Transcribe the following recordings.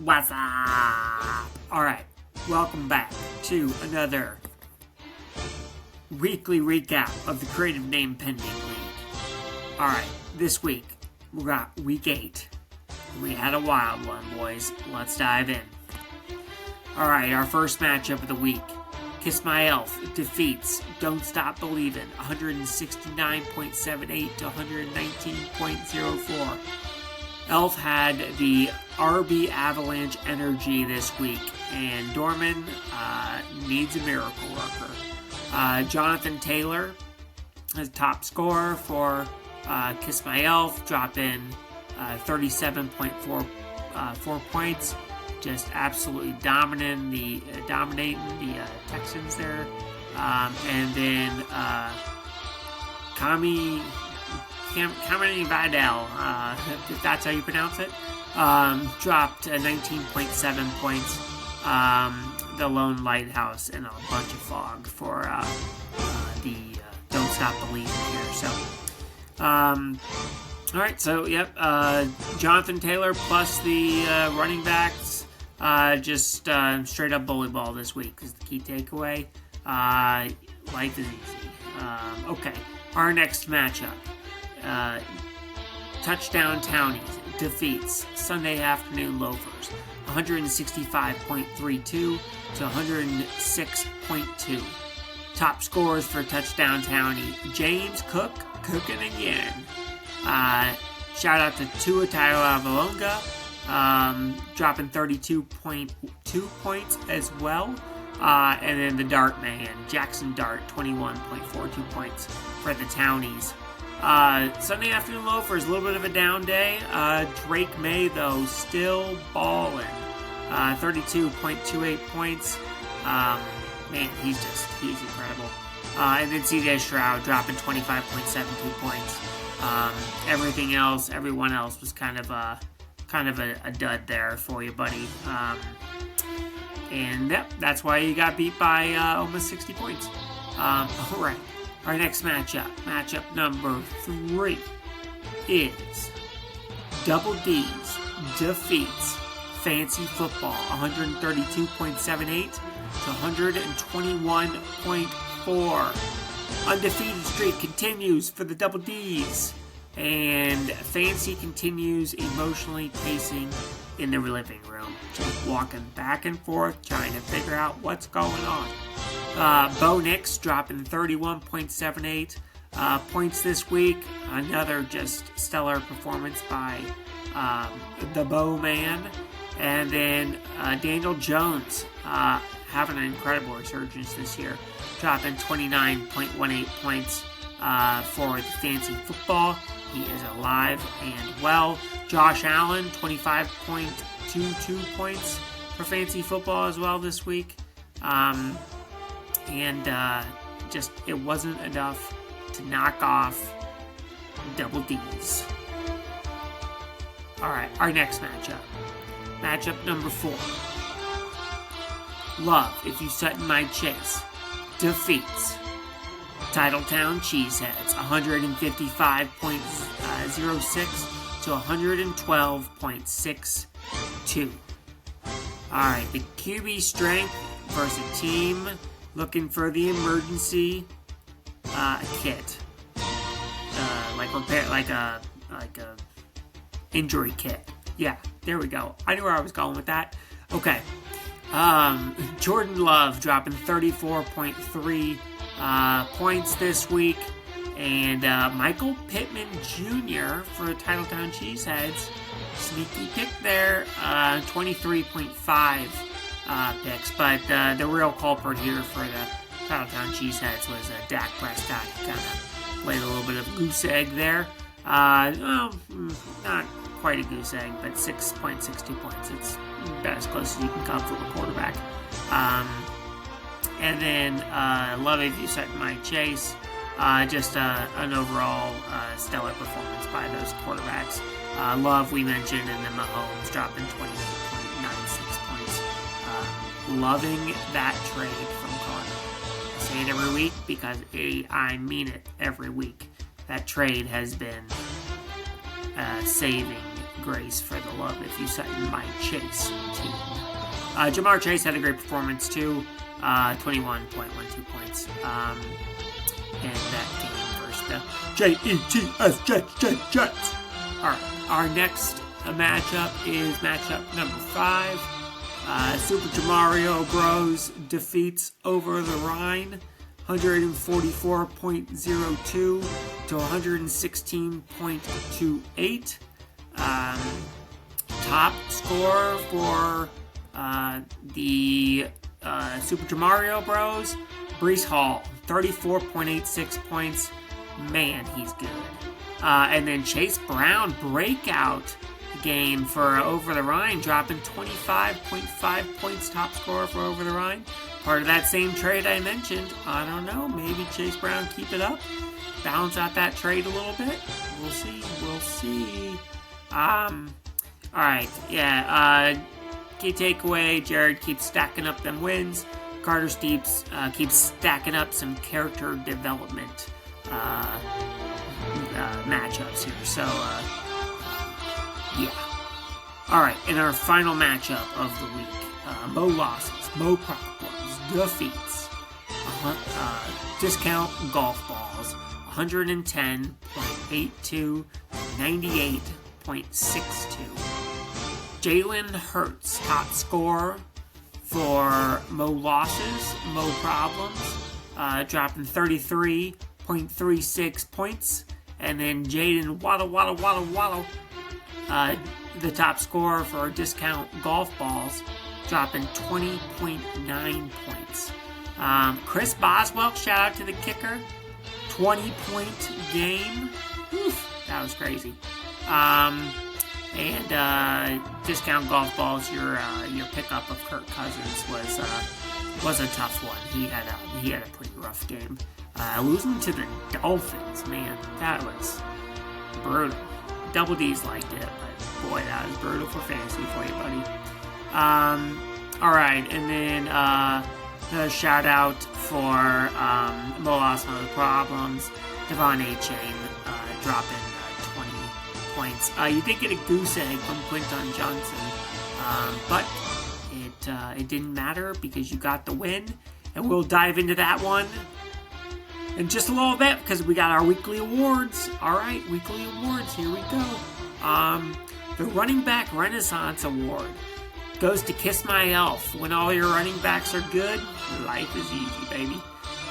What's up? Alright, welcome back to another weekly recap of the Creative Name Pending League. Alright, this week we got week 8. We had a wild one, boys. Let's dive in. Alright, our first matchup of the week. Kiss My Elf defeats Don't Stop Believin' 169.78 to 119.04. Elf had the RB Avalanche energy this week, and Dorman needs a miracle worker. Jonathan Taylor, his top scorer for Kiss My Elf, drop in 37.4 points. Just absolutely dominating the Texans there. And then Kamini Vidal, if that's how you pronounce it, dropped 19.7 points. The Lone Lighthouse and a bunch of fog for the Don't Stop Believing here. So, alright, so, yep, Jonathan Taylor plus the running backs, just straight up bully ball this week is the key takeaway. Life is easy. Okay, our next matchup. Touchdown Townies defeats Sunday Afternoon Loafers 165.32 to 106.2. Top scores for Touchdown Townie: James Cook, cooking again. Shout out to Tua Tagovailoa, dropping 32.2 points as well. And then the Dart Man, Jackson Dart, 21.42 points for the Townies. Sunday Afternoon Loafers, a little bit of a down day. Drake May, though, still balling. 32.28 points. Man, he's incredible. And then CJ Stroud dropping 25.72 points. Everyone else was kind of a dud there for you, buddy. And yep, that's why you got beat by almost 60 points. Alright, our next matchup number 3 is Double D's defeats Fancy Football 132.78 to 121.4. Undefeated streak continues for the Double D's, and Fancy continues emotionally pacing in the living room, just walking back and forth, trying to figure out what's going on. Bo Nix dropping 31.78 points this week. Another just stellar performance by the Bo Man. And then Daniel Jones having an incredible resurgence this year, dropping 29.18 points for the Fancy Football. He is alive and well. Josh Allen, 25.22 points for Fancy Football as well this week. Just it wasn't enough to knock off Double D's. Alright, our next matchup. Matchup number 4. Love If You Sutton My Chase defeats Titletown Cheeseheads 155.06 to 112.62. Alright, the QB strength versus a team looking for the emergency kit. Like a injury kit. Yeah, there we go. I knew where I was going with that. Okay. Jordan Love dropping 34.3 points this week. And Michael Pittman Jr. for Titletown Cheeseheads. Sneaky pick there. 23.5 picks. But the real culprit here for the Titletown Cheeseheads was Dak Prescott. He kind of played a little bit of goose egg there. Not quite a goose egg, but 6.62 points. It's about as close as you can come from a quarterback. And then Love If You Sutton My Chase. Just an overall stellar performance by those quarterbacks. Love, we mentioned, and then Mahomes dropping 28.96 points. Loving that trade from Connor. I say it every week because I mean it every week. That trade has been saving grace for the Love If You Sutton My Chase team. Jamar Chase had a great performance too. 21.12 points in that game versus the Jets. Alright, our next matchup is matchup number 5. Super Jamario Bros defeats Over the Rhine 144.02 to 116.28. Top score for the Super Jamario Bros, Brees Hall, 34.86 points. Man, he's good. And then Chase Brown, breakout game for Over the Rhine, dropping 25.5 points, top score for Over the Rhine. Part of that same trade I mentioned. I don't know, maybe Chase Brown keep it up, balance out that trade a little bit. We'll see. Alright, yeah, key takeaway, Jared keeps stacking up them wins. Carter Steeps keeps stacking up some character development matchups here. So, yeah. Alright, in our final matchup of the week, Mo Losses, Mo Problems defeats Discount Golf Balls, 110.82 to 98.62. Jalen Hurts, top scorer for Mo Losses, Mo Problems, dropping 33.36 points. And then Jaden Waddle, the top scorer for Discount Golf Balls, dropping 20.9 points. Chris Boswell, shout out to the kicker, 20-point game. Oof, that was crazy. And Discount Golf Balls, your pickup of Kirk Cousins was a tough one. He had a pretty rough game. Losing to the Dolphins, man, that was brutal. Double D's liked it, but boy, that was brutal for fantasy for you, buddy. Alright, and then a shout out for Mo Loss, Mo Problems, Devon A-Chain dropping 20 points. You did get a goose egg from Quinton Johnson, but it didn't matter because you got the win, and we'll dive into that one in just a little bit because we got our weekly awards. Alright, weekly awards, here we go. The Running Back Renaissance Award goes to Kiss My Elf. When all your running backs are good, life is easy, baby.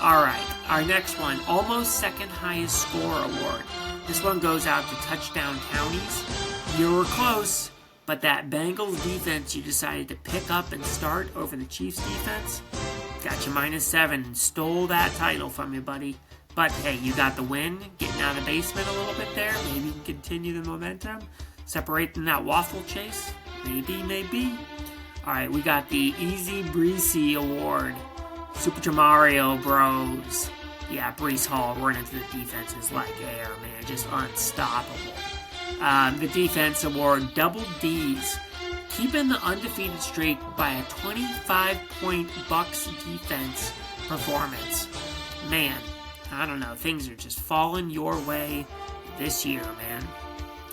Alright, our next one, Almost Second Highest Score Award. This one goes out to Touchdown Townies. You were close, but that Bengals defense you decided to pick up and start over the Chiefs defense got you -7 and stole that title from you, buddy. But hey, you got the win, getting out of the basement a little bit there. Maybe you can continue the momentum, separating that waffle chase. Maybe. Alright, we got the Easy Breezy Award. Super Jamario Bros. Yeah, Brees Hall running through the defenses like air, man. Just unstoppable. The Defense Award, Double D's. Keeping the undefeated streak by a 25-point Bucks defense performance. Man, I don't know. Things are just falling your way this year, man.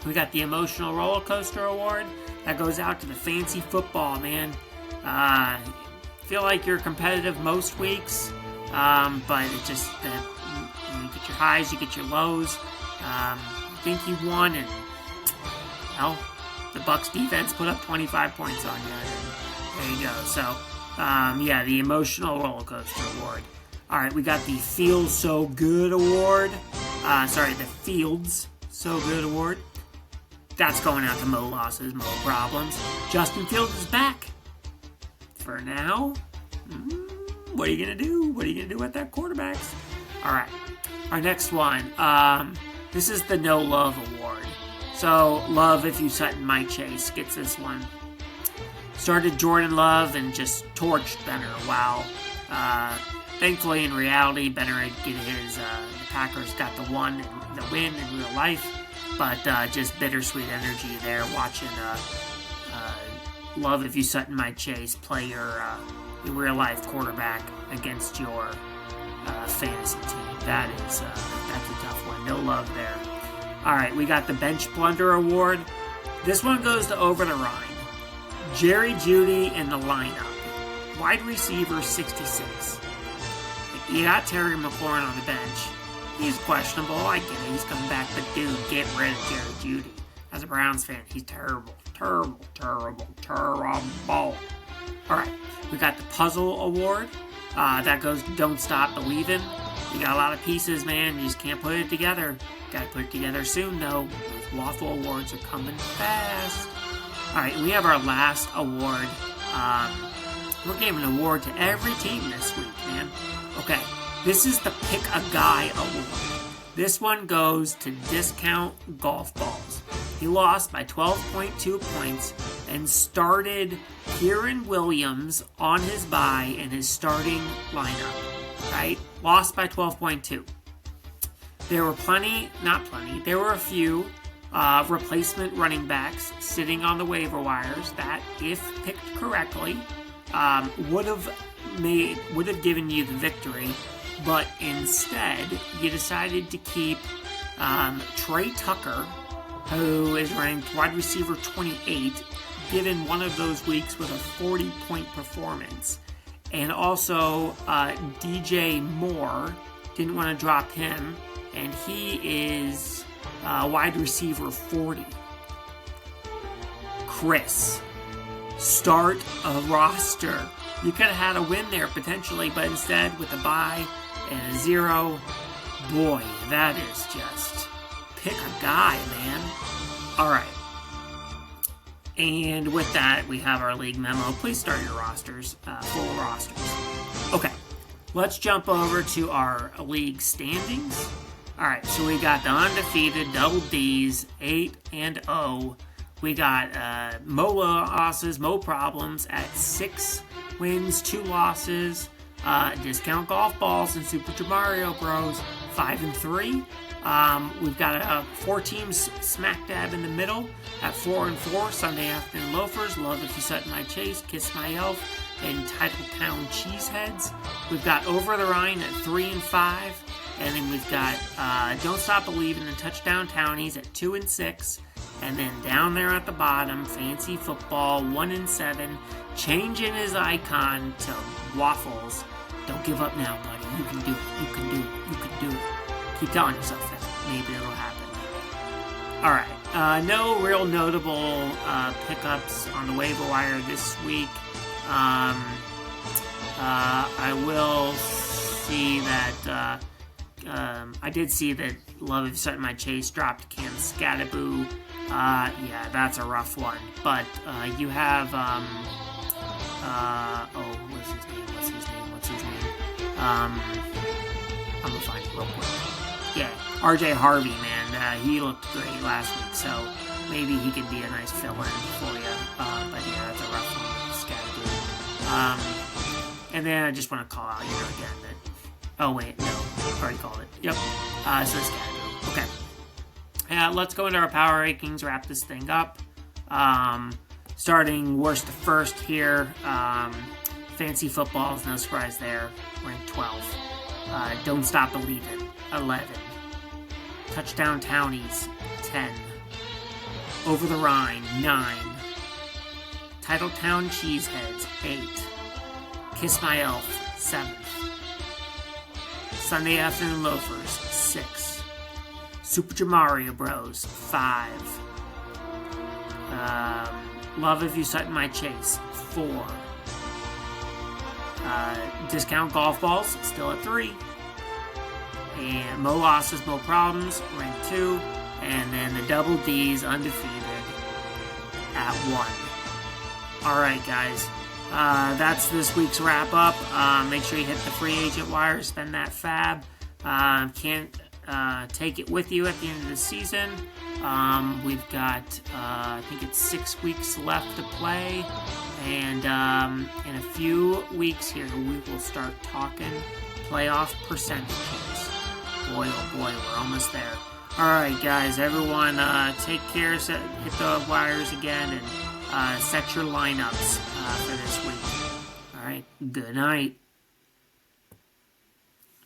We got the Emotional Roller Coaster Award. That goes out to the Fancy Football, man. Feel like you're competitive most weeks, but it just, you get your highs, you get your lows. Think you won, and, well, the Bucks defense put up 25 points on you, and there you go. So, yeah, the Emotional Roller Coaster Award. Alright, we got the Feels So Good Award. The Fields So Good Award. That's going out to Mo Losses, Mo Problems. Justin Fields is back. For now. What are you going to do? What are you going to do with that quarterbacks? Alright, our next one. This is the No Love Award. So, Love If You Sutton My Chase gets this one. Started Jordan Love and just torched Benner. Wow. Thankfully, in reality, Benner had get his, the Packers got the win in real life. But just bittersweet energy there watching Love If You Sutton My Chase play your real-life quarterback against your fantasy team. That's a tough one. No love there. Alright, we got the Bench Blunder Award. This one goes to Over the Rhine. Jerry Jeudy in the lineup. Wide receiver 66. You got Terry McLaurin on the bench. He's questionable. I get it. He's coming back. But dude, get rid of Jerry Jeudy. As a Browns fan, he's terrible. Terrible. Alright, we got the Puzzle Award. That goes to Don't Stop Believin'. You got a lot of pieces, man. You just can't put it together. Got to put it together soon, though. Those Waffle Awards are coming fast. Alright, we have our last award. We're giving an award to every team this week, man. Okay, this is the Pick a Guy Award. This one goes to Discount Golf Balls. He lost by 12.2 points and started Kieran Williams on his bye in his starting lineup, right? Lost by 12.2. There were there were a few replacement running backs sitting on the waiver wires that, if picked correctly, would have given you the victory, but instead you decided to keep Trey Tucker, who is ranked wide receiver 28, given one of those weeks with a 40-point performance, and also DJ Moore. Didn't want to drop him, and he is wide receiver 40. Chris, start a roster. You could have had a win there potentially, but instead with a bye and a 0, boy, that is just pick a guy, man. Alright. And with that, we have our league memo. Please start your rosters, full rosters. Okay, let's jump over to our league standings. Alright, so we got the undefeated Double D's, 8-0. We got Mo losses, Mo problems at 6 wins, 2 losses. Discount Golf Balls and Super Mario Bros. 5-3. We've got 4 teams smack dab in the middle at 4-4. Sunday Afternoon Loafers, Love If You Set My Chase, Kiss My Elf, and Titletown Cheeseheads. We've got Over the Rhine at 3-5. And then we've got Don't Stop Believin' and Touchdown Townies at 2-6. And then down there at the bottom, Fancy Football 1-7, changing his icon to Waffles. Don't give up now, buddy. You can do it. You can do it. You can do it. Keep telling yourself that. Maybe it'll happen. Alright. No real notable pickups on the waiver wire this week. I will see that I did see that Love If You Set My Chase dropped Cam Scattaboo. Yeah, that's a rough one. But you have what's his name? I'm gonna find it real quick. Yeah, RJ Harvey, man. He looked great last week, so maybe he could be a nice fill-in for you. But yeah, that's a rough one with Scattaboo. And then I just want to call out, again that. Oh wait, no, already called it. Yep. So Scattaboo. Okay. Let's go into our power rankings. Wrap this thing up. Starting worst to first here. Fancy Footballs, no surprise there. Ranked 12. Don't Stop Believin', 11. Touchdown Townies, 10. Over the Rhine, 9. Titletown Cheeseheads, 8. Kiss My Elf, 7th. Sunday Afternoon Loafers, 6. Super Mario Bros, 5. Love If You Set My Chase, 4. Discount Golf Balls, still at 3. And Mo Losses, Mo Problems, ranked 2. And then the Double D's, undefeated, at 1. Alright, guys. That's this week's wrap-up. Make sure you hit the free agent wire, spend that fab. Can't take it with you at the end of the season. We've got, I think it's 6 weeks left to play. And in a few weeks here, we will start talking playoff percentages. Boy, oh boy, we're almost there. Alright, guys, everyone, take care, hit the wires again, and set your lineups for this week. Alright, good night.